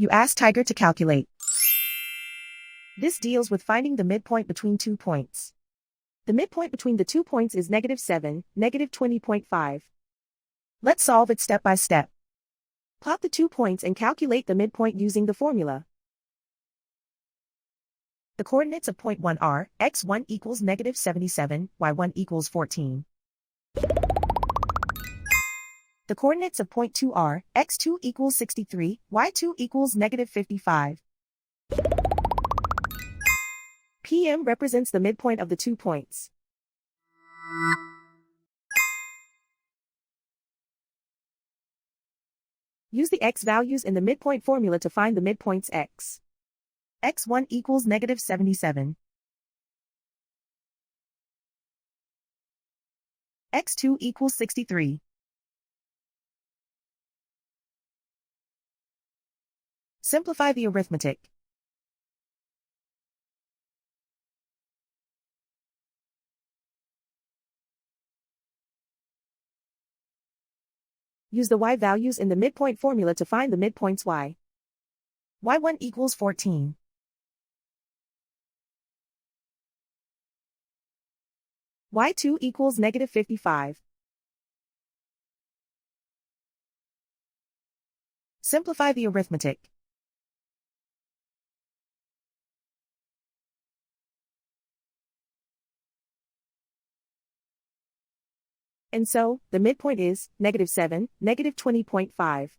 You ask Tiger to calculate. This deals with finding the midpoint between 2 points. The midpoint between the 2 points is -7, -20.5. Let's solve it step by step. Plot the 2 points and calculate the midpoint using the formula. The coordinates of point 1 are x1 equals -77, y1 equals 14. The coordinates of point 2 are x2 equals 63, y2 equals -55. PM represents the midpoint of the 2 points. Use the x values in the midpoint formula to find the midpoints x. x1 equals -77. x2 equals 63. Simplify the arithmetic. Use the y values in the midpoint formula to find the midpoints y. y1 equals 14. y2 equals -55. Simplify the arithmetic. And so, the midpoint is -7, -20.5.